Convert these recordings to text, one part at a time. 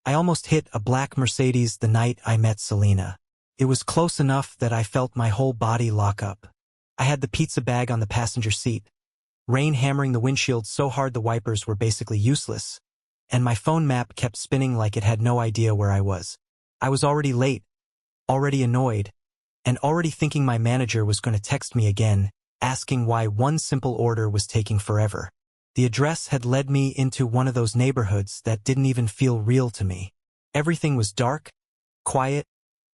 I almost hit a black Mercedes the night I met Selena. It was close enough that I felt my whole body lock up. I had the pizza bag on the passenger seat, rain hammering the windshield so hard the wipers were basically useless, and my phone map kept spinning like it had no idea where I was. I was already late, already annoyed, and already thinking my manager was going to text me again, asking why one simple order was taking forever. The address had led me into one of those neighborhoods that didn't even feel real to me. Everything was dark, quiet,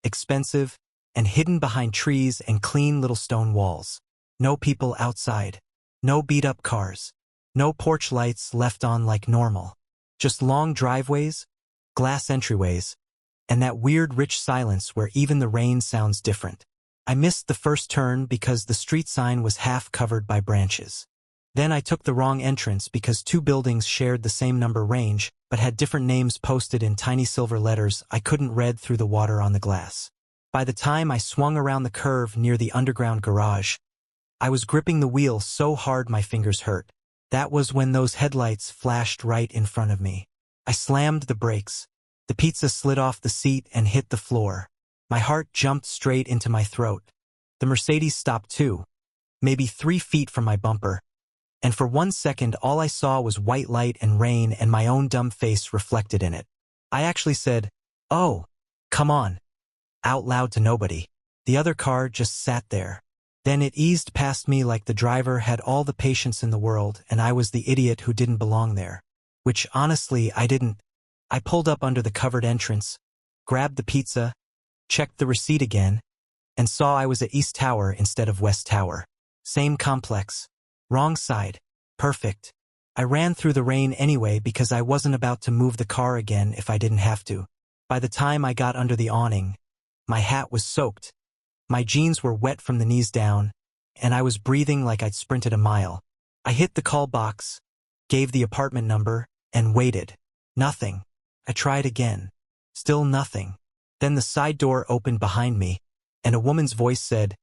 expensive, and hidden behind trees and clean little stone walls. No people outside. No beat-up cars. No porch lights left on like normal. Just long driveways, glass entryways, and that weird rich silence where even the rain sounds different. I missed the first turn because the street sign was half covered by branches. Then I took the wrong entrance because two buildings shared the same number range, but had different names posted in tiny silver letters I couldn't read through the water on the glass. By the time I swung around the curve near the underground garage, I was gripping the wheel so hard my fingers hurt. That was when those headlights flashed right in front of me. I slammed the brakes. The pizza slid off the seat and hit the floor. My heart jumped straight into my throat. The Mercedes stopped too, maybe 3 feet from my bumper. And for 1 second all I saw was white light and rain and my own dumb face reflected in it. I actually said, "Oh, come on," out loud to nobody. The other car just sat there. Then it eased past me like the driver had all the patience in the world and I was the idiot who didn't belong there. Which honestly, I didn't. I pulled up under the covered entrance, grabbed the pizza, checked the receipt again, and saw I was at East Tower instead of West Tower. Same complex. Wrong side. Perfect. I ran through the rain anyway because I wasn't about to move the car again if I didn't have to. By the time I got under the awning, my hat was soaked. My jeans were wet from the knees down, and I was breathing like I'd sprinted a mile. I hit the call box, gave the apartment number, and waited. Nothing. I tried again. Still nothing. Then the side door opened behind me, and a woman's voice said,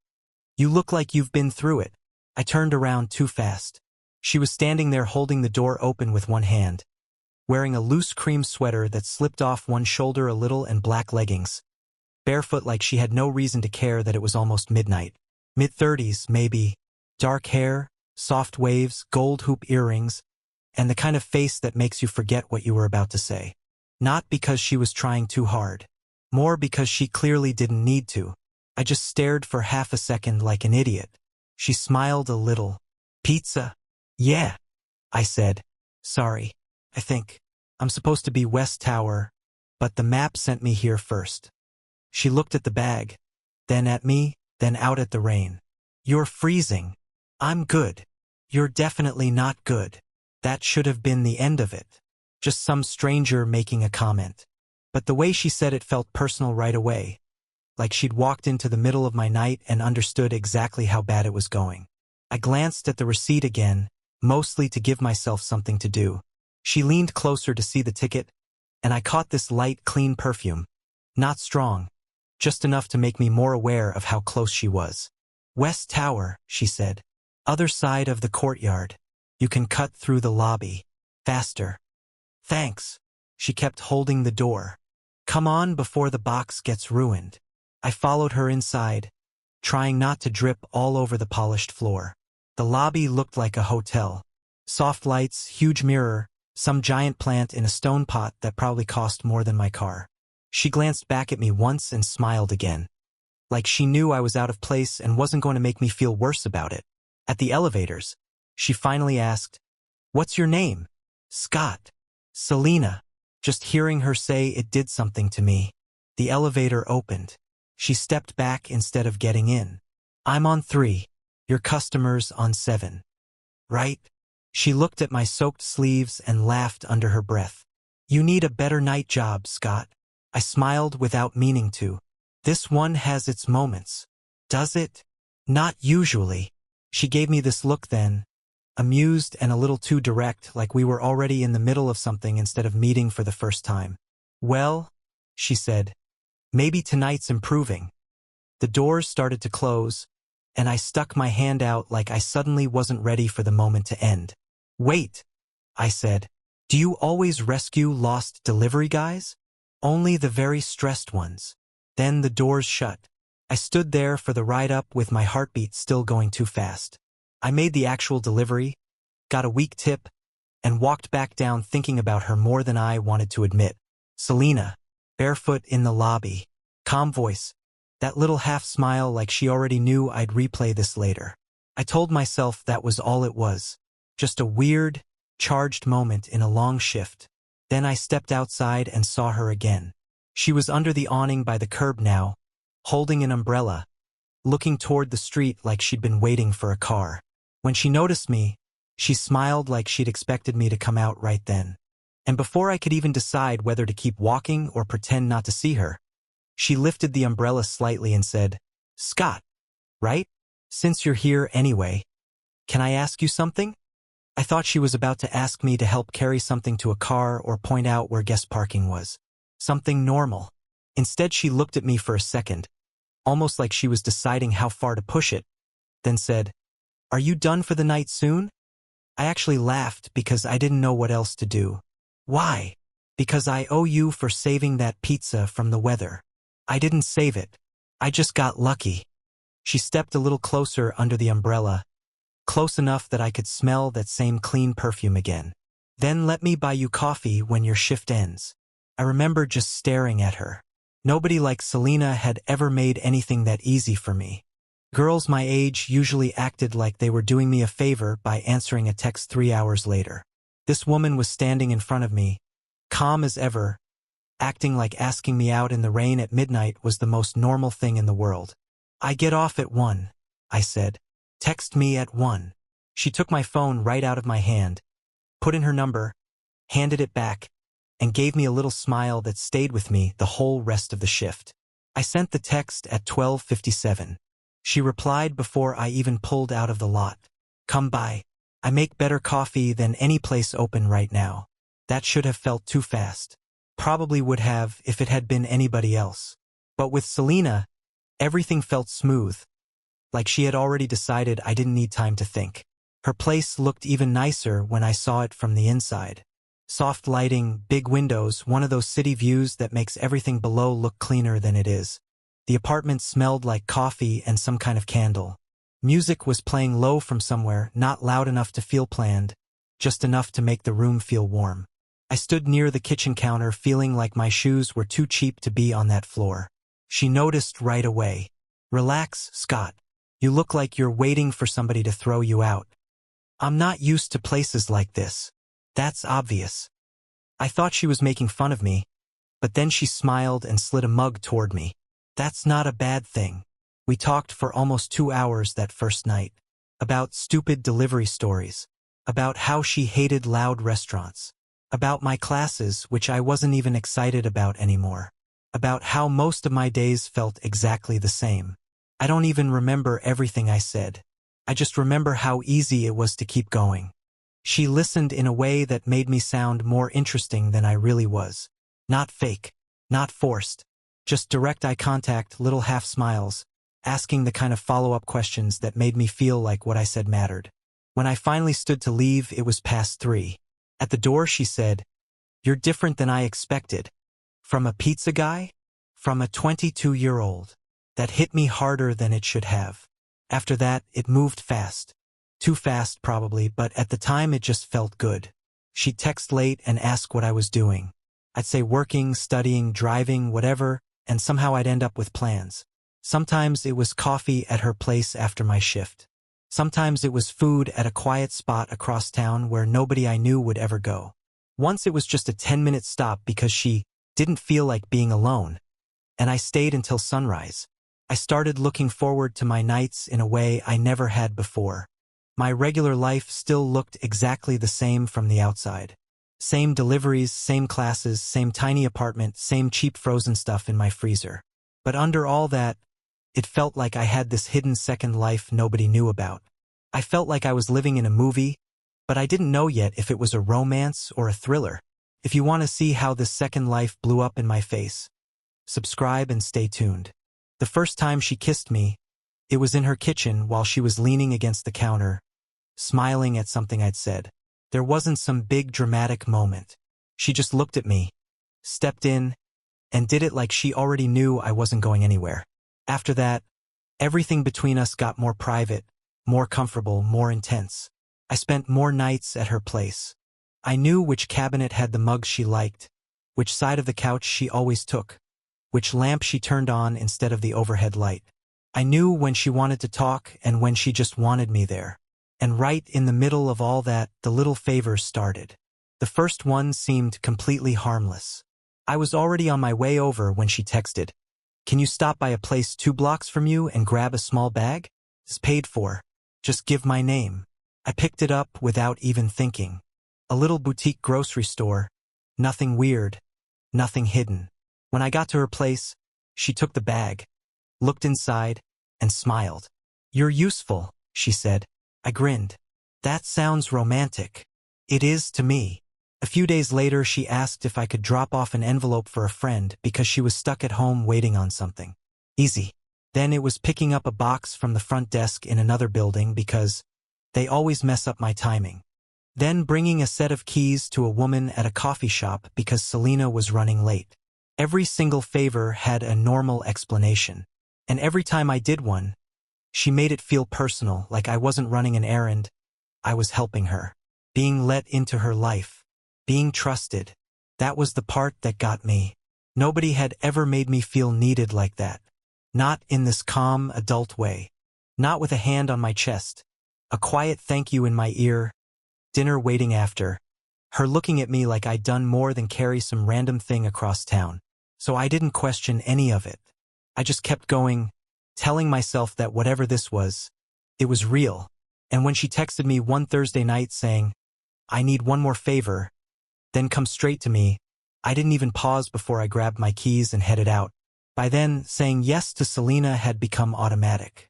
"You look like you've been through it." I turned around too fast. She was standing there holding the door open with one hand, wearing a loose cream sweater that slipped off one shoulder a little and black leggings, barefoot like she had no reason to care that it was almost midnight. Mid-30s, maybe, dark hair, soft waves, gold hoop earrings, and the kind of face that makes you forget what you were about to say. Not because she was trying too hard, more because she clearly didn't need to. I just stared for half a second like an idiot. She smiled a little. "Pizza?" "Yeah," I said. "Sorry. I think I'm supposed to be West Tower, but the map sent me here first." She looked at the bag, then at me, then out at the rain. "You're freezing." "I'm good." "You're definitely not good." That should have been the end of it. Just some stranger making a comment. But the way she said it felt personal right away. Like she'd walked into the middle of my night and understood exactly how bad it was going. I glanced at the receipt again, mostly to give myself something to do. She leaned closer to see the ticket, and I caught this light, clean perfume. Not strong, just enough to make me more aware of how close she was. "West Tower," she said. "Other side of the courtyard. You can cut through the lobby. Faster." "Thanks." She kept holding the door. "Come on before the box gets ruined." I followed her inside, trying not to drip all over the polished floor. The lobby looked like a hotel. Soft lights, huge mirror, some giant plant in a stone pot that probably cost more than my car. She glanced back at me once and smiled again. Like she knew I was out of place and wasn't going to make me feel worse about it. At the elevators, she finally asked, "What's your name?" "Scott." "Selena." Just hearing her say it did something to me. The elevator opened. She stepped back instead of getting in. "I'm on 3. Your customer's on 7. Right?" She looked at my soaked sleeves and laughed under her breath. "You need a better night job, Scott." I smiled without meaning to. "This one has its moments." "Does it?" "Not usually." She gave me this look then, amused and a little too direct, like we were already in the middle of something instead of meeting for the first time. "Well," she said, "maybe tonight's improving." The doors started to close, and I stuck my hand out like I suddenly wasn't ready for the moment to end. "Wait," I said. "Do you always rescue lost delivery guys?" Only the very stressed ones. Then the doors shut. I stood there for the ride up with my heartbeat still going too fast. I made the actual delivery, got a weak tip, and walked back down thinking about her more than I wanted to admit. Selena, barefoot in the lobby, calm voice, that little half smile like she already knew I'd replay this later. I told myself that was all it was. Just a weird, charged moment in a long shift. Then I stepped outside and saw her again. She was under the awning by the curb now, holding an umbrella, looking toward the street like she'd been waiting for a car. When she noticed me, she smiled like she'd expected me to come out right then. And before I could even decide whether to keep walking or pretend not to see her, she lifted the umbrella slightly and said, "Scott, right? Since you're here anyway, can I ask you something?" I thought she was about to ask me to help carry something to a car or point out where guest parking was. Something normal. Instead, she looked at me for a second, almost like she was deciding how far to push it, then said, "Are you done for the night soon?" I actually laughed because I didn't know what else to do. "Why?" "Because I owe you for saving that pizza from the weather." "I didn't save it. I just got lucky." She stepped a little closer under the umbrella, close enough that I could smell that same clean perfume again. "Then let me buy you coffee when your shift ends." I remember just staring at her. Nobody like Selena had ever made anything that easy for me. Girls my age usually acted like they were doing me a favor by answering a text 3 hours later. This woman was standing in front of me, calm as ever, acting like asking me out in the rain at midnight was the most normal thing in the world. "I get off at 1, I said. "Text me at 1. She took my phone right out of my hand, put in her number, handed it back, and gave me a little smile that stayed with me the whole rest of the shift. I sent the text at 12:57. She replied before I even pulled out of the lot. "Come by. I make better coffee than any place open right now." That should have felt too fast. Probably would have if it had been anybody else. But with Selena, everything felt smooth, like she had already decided I didn't need time to think. Her place looked even nicer when I saw it from the inside. Soft lighting, big windows, one of those city views that makes everything below look cleaner than it is. The apartment smelled like coffee and some kind of candle. Music was playing low from somewhere, not loud enough to feel planned, just enough to make the room feel warm. I stood near the kitchen counter feeling like my shoes were too cheap to be on that floor. She noticed right away. "Relax, Scott. You look like you're waiting for somebody to throw you out." "I'm not used to places like this." "That's obvious." I thought she was making fun of me, but then she smiled and slid a mug toward me. "That's not a bad thing." We talked for almost 2 hours that first night. About stupid delivery stories. About how she hated loud restaurants. About my classes, which I wasn't even excited about anymore. About how most of my days felt exactly the same. I don't even remember everything I said. I just remember how easy it was to keep going. She listened in a way that made me sound more interesting than I really was. Not fake. Not forced. Just direct eye contact, little half smiles, asking the kind of follow-up questions that made me feel like what I said mattered. When I finally stood to leave, it was past 3. At the door she said, "You're different than I expected." From a pizza guy? From a 22-year-old. That hit me harder than it should have. After that, it moved fast. Too fast, probably, but at the time it just felt good. She'd text late and ask what I was doing. I'd say working, studying, driving, whatever, and somehow I'd end up with plans. Sometimes it was coffee at her place after my shift. Sometimes it was food at a quiet spot across town where nobody I knew would ever go. Once it was just a 10-minute stop because she didn't feel like being alone, and I stayed until sunrise. I started looking forward to my nights in a way I never had before. My regular life still looked exactly the same from the outside. Same deliveries, same classes, same tiny apartment, same cheap frozen stuff in my freezer. But under all that, it felt like I had this hidden second life nobody knew about. I felt like I was living in a movie, but I didn't know yet if it was a romance or a thriller. If you want to see how this second life blew up in my face, subscribe and stay tuned. The first time she kissed me, it was in her kitchen while she was leaning against the counter, smiling at something I'd said. There wasn't some big dramatic moment. She just looked at me, stepped in, and did it like she already knew I wasn't going anywhere. After that, everything between us got more private, more comfortable, more intense. I spent more nights at her place. I knew which cabinet had the mugs she liked, which side of the couch she always took, which lamp she turned on instead of the overhead light. I knew when she wanted to talk and when she just wanted me there. And right in the middle of all that, the little favors started. The first one seemed completely harmless. I was already on my way over when she texted, "Can you stop by a place 2 blocks from you and grab a small bag? It's paid for. Just give my name." I picked it up without even thinking. A little boutique grocery store. Nothing weird. Nothing hidden. When I got to her place, she took the bag, looked inside, and smiled. "You're useful," she said. I grinned. That sounds romantic. It is to me. A few days later, she asked if I could drop off an envelope for a friend because she was stuck at home waiting on something. Easy. Then it was picking up a box from the front desk in another building because they always mess up my timing. Then bringing a set of keys to a woman at a coffee shop because Selena was running late. Every single favor had a normal explanation. And every time I did one, she made it feel personal, like I wasn't running an errand, I was helping her. Being let into her life. Being trusted. That was the part that got me. Nobody had ever made me feel needed like that. Not in this calm, adult way. Not with a hand on my chest. A quiet thank you in my ear. Dinner waiting after. Her looking at me like I'd done more than carry some random thing across town. So I didn't question any of it. I just kept going, telling myself that whatever this was, it was real. And when she texted me one Thursday night saying, "I need one more favor," then come straight to me, I didn't even pause before I grabbed my keys and headed out. By then, saying yes to Selena had become automatic.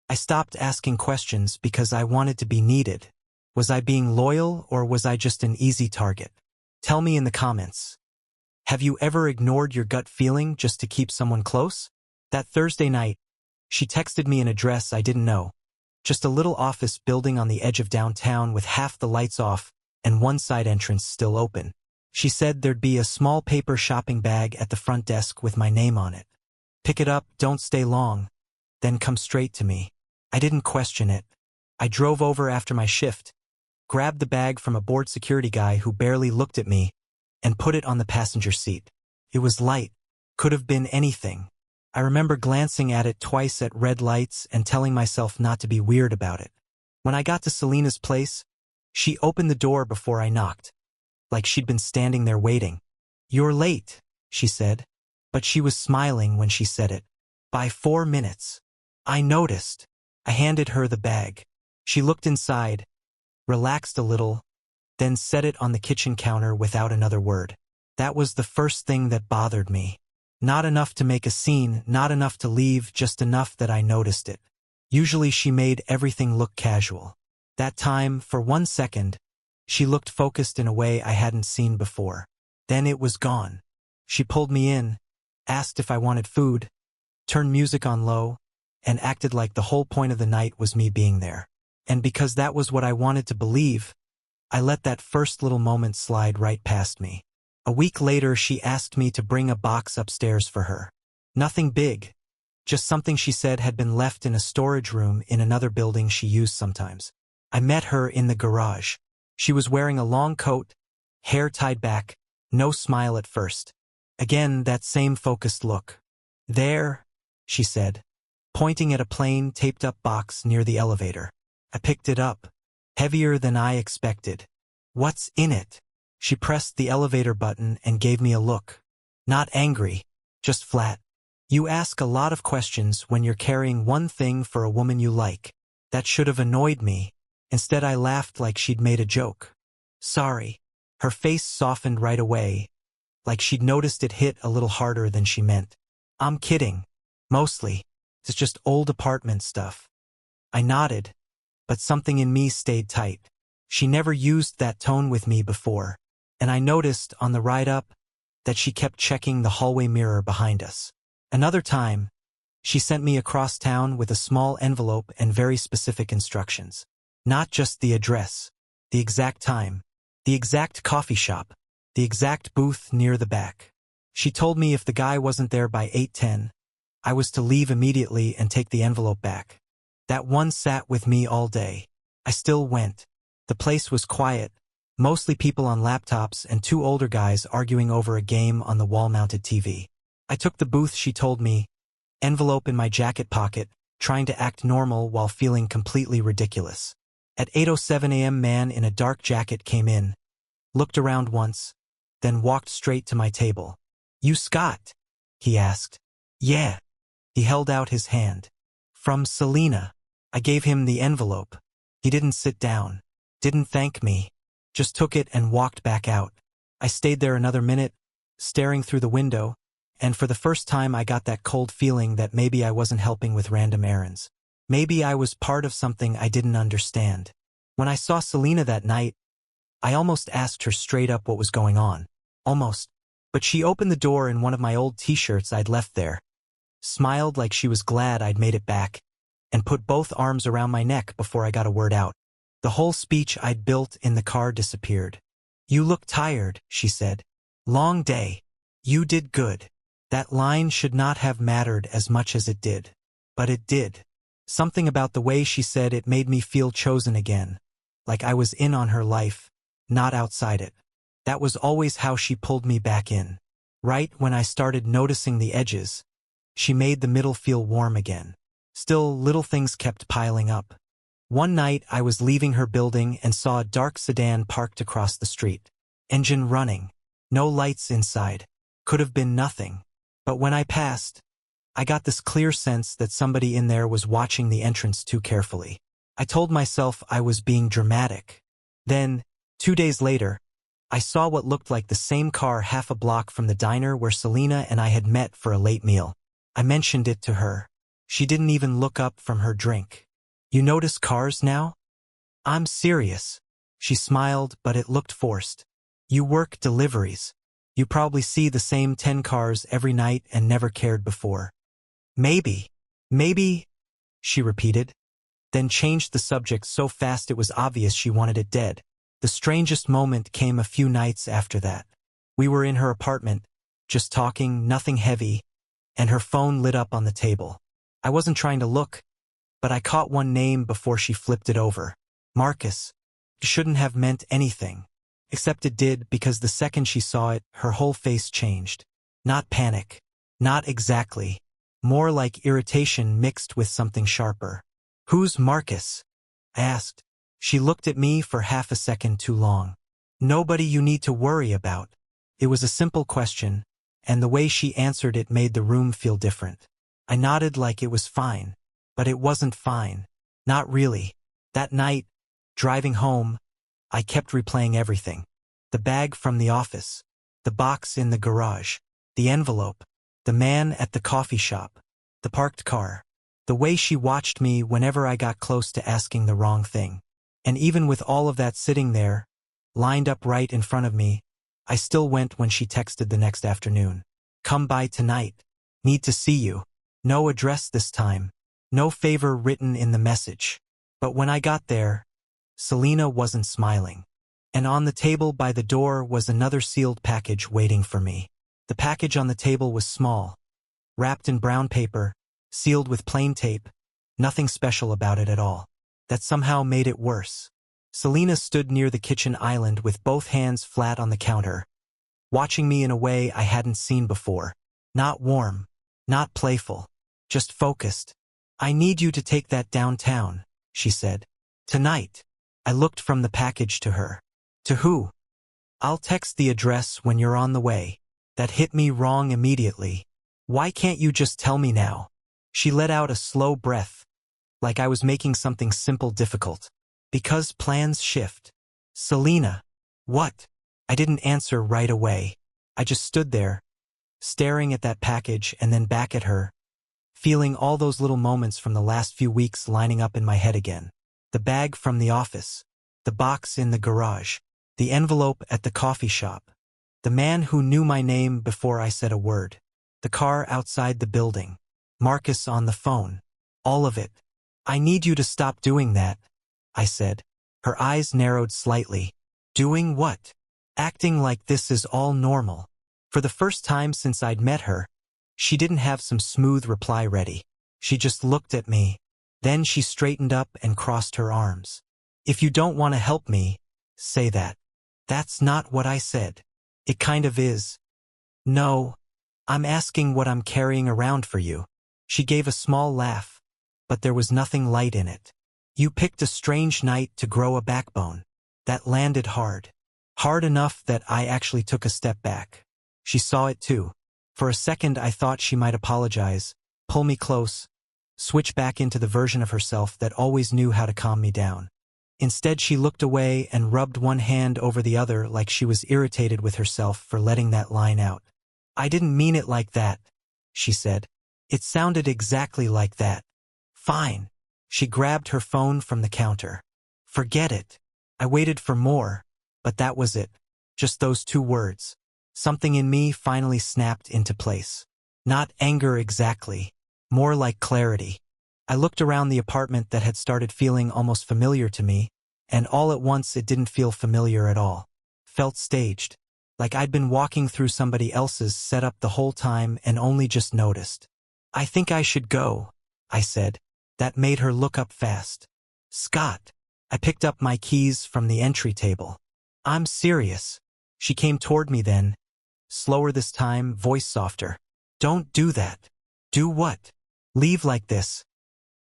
I stopped asking questions because I wanted to be needed. Was I being loyal or was I just an easy target? Tell me in the comments. Have you ever ignored your gut feeling just to keep someone close? That Thursday night, she texted me an address I didn't know. Just a little office building on the edge of downtown with half the lights off and one side entrance still open. She said there'd be a small paper shopping bag at the front desk with my name on it. Pick it up, don't stay long, then come straight to me. I didn't question it. I drove over after my shift, grabbed the bag from a bored security guy who barely looked at me, and put it on the passenger seat. It was light. Could have been anything. I remember glancing at it twice at red lights and telling myself not to be weird about it. When I got to Selena's place, she opened the door before I knocked, like she'd been standing there waiting. "You're late," she said, but she was smiling when she said it. By 4 minutes. I noticed. I handed her the bag. She looked inside, relaxed a little, then set it on the kitchen counter without another word. That was the first thing that bothered me. Not enough to make a scene, not enough to leave, just enough that I noticed it. Usually she made everything look casual. That time, for 1 second, she looked focused in a way I hadn't seen before. Then it was gone. She pulled me in, asked if I wanted food, turned music on low, and acted like the whole point of the night was me being there. And because that was what I wanted to believe, I let that first little moment slide right past me. A week later, she asked me to bring a box upstairs for her. Nothing big, just something she said had been left in a storage room in another building she used sometimes. I met her in the garage. She was wearing a long coat, hair tied back, no smile at first. Again, that same focused look. "There," she said, pointing at a plain, taped-up box near the elevator. I picked it up, heavier than I expected. "What's in it?" She pressed the elevator button and gave me a look. Not angry, just flat. You ask a lot of questions when you're carrying one thing for a woman you like. That should have annoyed me. Instead, I laughed like she'd made a joke. "Sorry." Her face softened right away, like she'd noticed it hit a little harder than she meant. "I'm kidding. Mostly. It's just old apartment stuff." I nodded, but something in me stayed tight. She never used that tone with me before, and I noticed on the ride up that she kept checking the hallway mirror behind us. Another time, she sent me across town with a small envelope and very specific instructions. Not just the address, the exact time, the exact coffee shop, the exact booth near the back. She told me if the guy wasn't there by 8:10, I was to leave immediately and take the envelope back. That one sat with me all day. I still went. The place was quiet, mostly people on laptops and two older guys arguing over a game on the wall-mounted TV. I took the booth she told me, envelope in my jacket pocket, trying to act normal while feeling completely ridiculous. At 8:07 a.m. man in a dark jacket came in, looked around once, then walked straight to my table. "You Scott?" he asked. "Yeah." He held out his hand. "From Selena." I gave him the envelope. He didn't sit down, didn't thank me, just took it and walked back out. I stayed there another minute, staring through the window, and for the first time I got that cold feeling that maybe I wasn't helping with random errands. Maybe I was part of something I didn't understand. When I saw Selena that night, I almost asked her straight up what was going on. Almost. But she opened the door in one of my old t-shirts I'd left there, smiled like she was glad I'd made it back, and put both arms around my neck before I got a word out. The whole speech I'd built in the car disappeared. "You look tired," she said. "Long day. You did good." That line should not have mattered as much as it did. But it did. Something about the way she said it made me feel chosen again, like I was in on her life, not outside it. That was always how she pulled me back in. Right when I started noticing the edges, she made the middle feel warm again. Still, little things kept piling up. One night I was leaving her building and saw a dark sedan parked across the street. Engine running. No lights inside. Could have been nothing. But when I passed, I got this clear sense that somebody in there was watching the entrance too carefully. I told myself I was being dramatic. Then, 2 days later, I saw what looked like the same car half a block from the diner where Selena and I had met for a late meal. I mentioned it to her. She didn't even look up from her drink. "You notice cars now?" "I'm serious." She smiled, but it looked forced. "You work deliveries. You probably see the same 10 cars every night and never cared before." Maybe, she repeated, then changed the subject so fast it was obvious she wanted it dead. The strangest moment came a few nights after that. We were in her apartment, just talking, nothing heavy, and her phone lit up on the table. I wasn't trying to look, but I caught one name before she flipped it over. Marcus. It shouldn't have meant anything. Except it did, because the second she saw it, her whole face changed. Not panic. Not exactly. More like irritation mixed with something sharper. "Who's Marcus?" I asked. She looked at me for half a second too long. "Nobody you need to worry about." It was a simple question, and the way she answered it made the room feel different. I nodded like it was fine. But it wasn't fine. Not really. That night, driving home, I kept replaying everything. The bag from the office, the box in the garage, the envelope, the man at the coffee shop, the parked car, the way she watched me whenever I got close to asking the wrong thing. And even with all of that sitting there, lined up right in front of me, I still went when she texted the next afternoon. "Come by tonight. Need to see you." No address this time. No favor written in the message. But when I got there, Selena wasn't smiling. And on the table by the door was another sealed package waiting for me. The package on the table was small, wrapped in brown paper, sealed with plain tape, nothing special about it at all. That somehow made it worse. Selena stood near the kitchen island with both hands flat on the counter, watching me in a way I hadn't seen before. Not warm, not playful, just focused. "I need you to take that downtown," she said. "Tonight." I looked from the package to her. "To who?" "I'll text the address when you're on the way." That hit me wrong immediately. "Why can't you just tell me now?" She let out a slow breath, like I was making something simple difficult. "Because plans shift." "Selena." "What?" I didn't answer right away. I just stood there, staring at that package and then back at her, feeling all those little moments from the last few weeks lining up in my head again. The bag from the office, the box in the garage, the envelope at the coffee shop, the man who knew my name before I said a word, the car outside the building, Marcus on the phone, all of it. "I need you to stop doing that," I said. Her eyes narrowed slightly. "Doing what?" "Acting like this is all normal." For the first time since I'd met her, she didn't have some smooth reply ready. She just looked at me. Then she straightened up and crossed her arms. If you don't want to help me, say that. That's not what I said. It kind of is. No, I'm asking what I'm carrying around for you. She gave a small laugh, but there was nothing light in it. You picked a strange night to grow a backbone. That landed hard. Hard enough that I actually took a step back. She saw it too. For a second I thought she might apologize, pull me close, switch back into the version of herself that always knew how to calm me down. Instead she looked away and rubbed one hand over the other like she was irritated with herself for letting that line out. I didn't mean it like that, she said. It sounded exactly like that. Fine. She grabbed her phone from the counter. Forget it. I waited for more, but that was it. Just those 2 words. Something in me finally snapped into place. Not anger exactly. More like clarity. I looked around the apartment that had started feeling almost familiar to me, and all at once it didn't feel familiar at all. Felt staged. Like I'd been walking through somebody else's setup the whole time and only just noticed. I think I should go, I said. That made her look up fast. Scott. I picked up my keys from the entry table. I'm serious. She came toward me then. Slower this time, voice softer. Don't do that. Do what? Leave like this.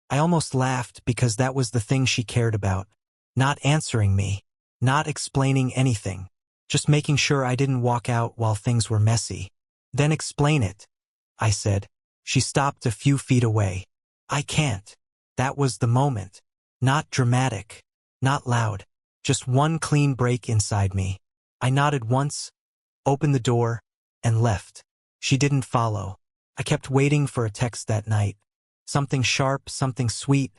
I almost laughed because that was the thing she cared about. Not answering me. Not explaining anything. Just making sure I didn't walk out while things were messy. Then explain it, I said. She stopped a few feet away. I can't. That was the moment. Not dramatic. Not loud. Just one clean break inside me. I nodded once, opened the door, and left. She didn't follow. I kept waiting for a text that night. Something sharp, something sweet,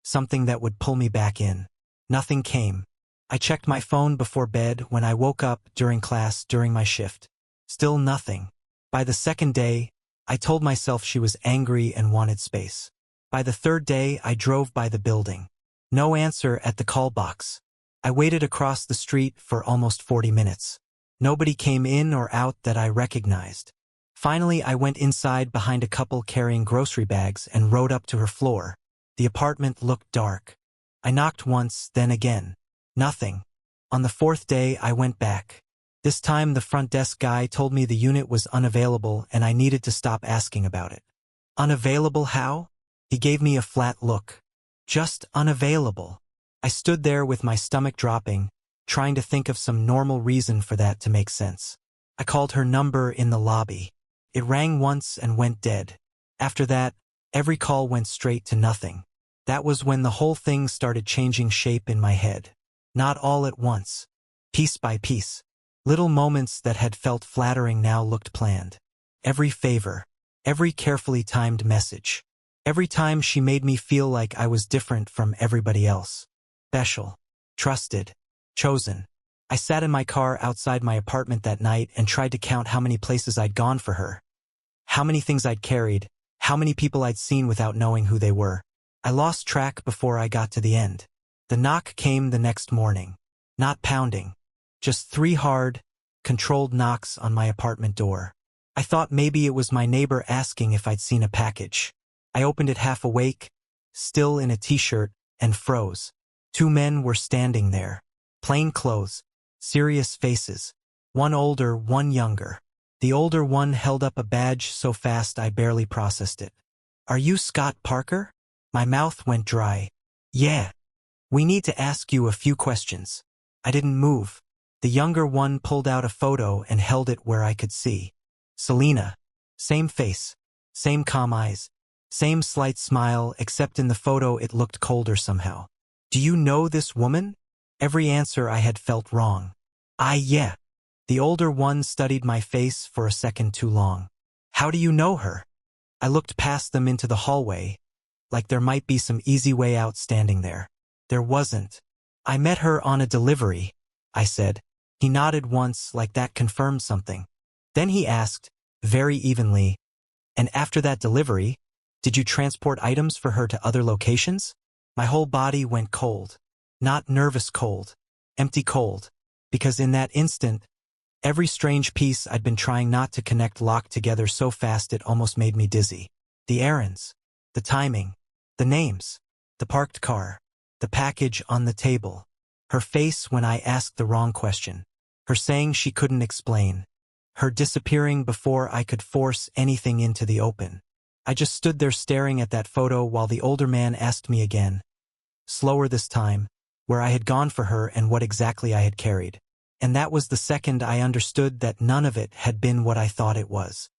something that would pull me back in. Nothing came. I checked my phone before bed when I woke up during class during my shift. Still nothing. By the second day, I told myself she was angry and wanted space. By the third day, I drove by the building. No answer at the call box. I waited across the street for almost 40 minutes. Nobody came in or out that I recognized. Finally, I went inside behind a couple carrying grocery bags and rode up to her floor. The apartment looked dark. I knocked once, then again. Nothing. On the 4th day, I went back. This time, the front desk guy told me the unit was unavailable and I needed to stop asking about it. Unavailable how? He gave me a flat look. Just unavailable. I stood there with my stomach dropping, trying to think of some normal reason for that to make sense. I called her number in the lobby. It rang once and went dead. After that, every call went straight to nothing. That was when the whole thing started changing shape in my head. Not all at once. Piece by piece. Little moments that had felt flattering now looked planned. Every favor. Every carefully timed message. Every time she made me feel like I was different from everybody else. Special. Trusted. Chosen. I sat in my car outside my apartment that night and tried to count how many places I'd gone for her. How many things I'd carried. How many people I'd seen without knowing who they were. I lost track before I got to the end. The knock came the next morning. Not pounding. Just 3 hard, controlled knocks on my apartment door. I thought maybe it was my neighbor asking if I'd seen a package. I opened it half awake, still in a t-shirt, and froze. 2 men were standing there. Plain clothes. Serious faces. One older, one younger. The older one held up a badge so fast I barely processed it. Are you Scott Parker? My mouth went dry. Yeah. We need to ask you a few questions. I didn't move. The younger one pulled out a photo and held it where I could see. Selena. Same face. Same calm eyes. Same slight smile, except in the photo it looked colder somehow. Do you know this woman? Every answer I had felt wrong. Yeah. The older one studied my face for a second too long. How do you know her? I looked past them into the hallway, like there might be some easy way out standing there. There wasn't. I met her on a delivery, I said. He nodded once like that confirmed something. Then he asked, very evenly, and after that delivery, did you transport items for her to other locations? My whole body went cold. Not nervous cold. Empty cold. Because in that instant, Every strange piece I'd been trying not to connect locked together so fast it almost made me dizzy. The errands, the timing, the names, the parked car, the package on the table, her face when I asked the wrong question, her saying she couldn't explain, her disappearing before I could force anything into the open. I just stood there staring at that photo while the older man asked me again, slower this time, where I had gone for her and what exactly I had carried. And that was the second I understood that none of it had been what I thought it was.